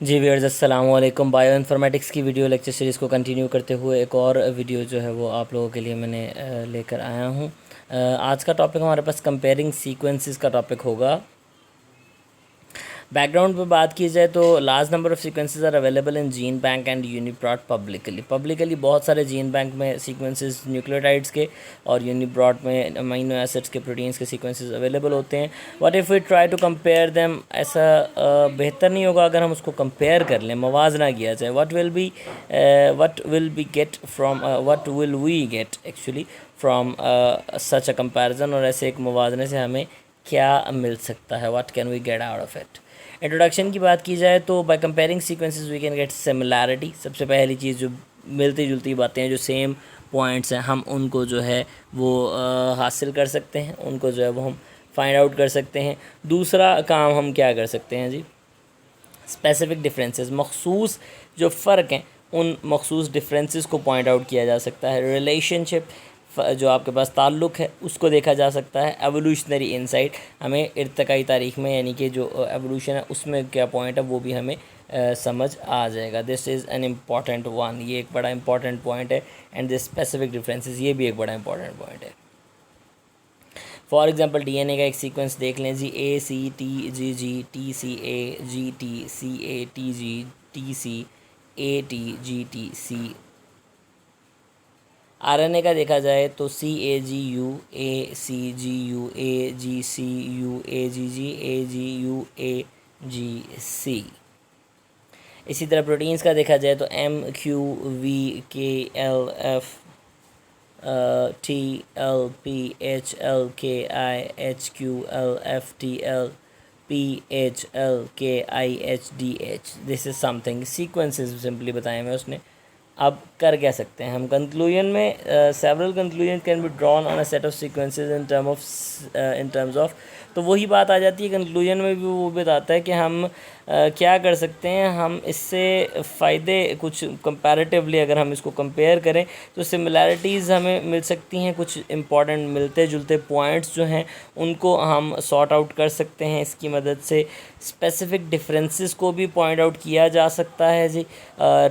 जी viewers, अस्सलाम वालेकुम। Bio informatics की वीडियो लेक्चर सीरीज़ को कंटिन्यू करते हुए एक और वीडियो जो है वो आप लोगों के लिए मैंने लेकर आया हूँ। आज का टॉपिक हमारे पास कंपेयरिंग सीक्वेंसेस का टॉपिक होगा। बैकग्राउंड पे बात की जाए तो large number of sequences are available in gene bank and UniProt publicly बहुत सारे जीन बैंक में सीक्वेंसेस न्यूक्लियोटाइड्स के और यूनिप्रोट में अमीनो एसिड्स के प्रोटीन्स के सीक्वेंसेस अवेलेबल होते हैं। What if we try to compare them, ऐसा बेहतर नहीं होगा अगर हम उसको कंपेयर कर लें, मवाजना किया जाए। What will be get from what will we get actually from such a comparison, और ऐसे एक मवाजने से हमें क्या मिल सकता है, what can we get out of it. Introduction की बात की जाए तो by comparing sequences we can get similarity. सबसे पहली चीज़, जो मिलती जुलती बातें हैं, जो सेम पॉइंट्स हैं, हम उनको जो है वो हासिल कर सकते हैं, उनको जो है वो हम फाइंड आउट कर सकते हैं। दूसरा काम हम क्या कर सकते हैं जी, स्पेसिफिक डिफरेंसेस, मखसूस जो फ़र्क हैं उन मखसूस डिफरेंसेस को पॉइंट आउट किया जा सकता है। रिलेशनशिप, जो आपके पास ताल्लुक़ है, उसको देखा जा सकता है। एवोल्यूशनरी इंसाइट, हमें इर्तिकाई तारीख़ में यानी कि जो एवोल्यूशन है उसमें क्या पॉइंट है वो भी हमें समझ आ जाएगा। This is an important one, ये एक बड़ा इंपॉर्टेंट पॉइंट है। एंड दिस स्पेसिफिक डिफरेंसेस, ये भी एक बड़ा इंपॉर्टेंट पॉइंट है। फॉर एग्जांपल डीएनए का एक सीक्वेंस देख लें जी, ACTGGTCAGTCATGTC। आरएनए का देखा जाए तो CAGU ACGU AGCU AGGAGUAGC। इसी तरह प्रोटीन्स का देखा जाए तो MQVKLF TLPHLKIHQLFTLPHLKIHDH। This is something sequences simply बताए हुए उसने। अब कर क्या सकते हैं हम कंक्लूजन में, several conclusion can be drawn on a set of sequences in terms of. तो वही बात आ जाती है कंक्लूजन में भी, वो बताता है कि हम क्या कर सकते हैं। हम इससे फ़ायदे कुछ कंपैरेटिवली अगर हम इसको कंपेयर करें तो सिमिलैरिटीज़ हमें मिल सकती हैं, कुछ इंपॉर्टेंट मिलते जुलते पॉइंट्स जो हैं उनको हम सॉर्ट आउट कर सकते हैं इसकी मदद से। स्पेसिफिक डिफरेंसेस को भी पॉइंट आउट किया जा सकता है जी।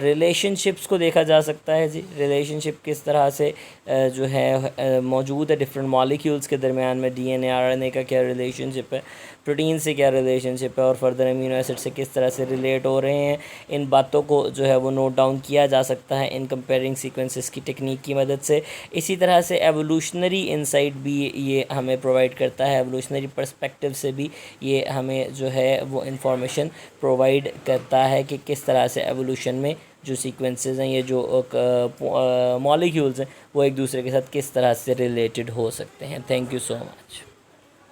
रिलेशनशिप्स को देखा जा सकता है जी, रिलेशनशिप किस तरह से जो है मौजूद है डिफरेंट मॉलिक्यूल्स के दरमियान में। डीएनए आरएनए का क्या रिलेशनशिप है, प्रोटीन से क्या रिलेशनशिप है, और फर्दर अमीनो एसिड से किस तरह से रिलेट हो रहे हैं। इन बातों को जो है वो नोट डाउन किया जा सकता है इन कंपेयरिंग सीक्वेंसेस की टेक्निक की मदद से। इसी तरह से एवोल्यूशनरी इंसाइट भी ये हमें प्रोवाइड करता है, एवोल्यूशनरी पर्सपेक्टिव से भी ये हमें जो है वो इंफॉर्मेशन प्रोवाइड करता है कि किस तरह से एवोल्यूशन में जो सीक्वेंसेस हैं, ये जो मॉलिक्यूल्स हैं, वो एक दूसरे के साथ किस तरह से रिलेटेड हो सकते हैं। Thank you so much.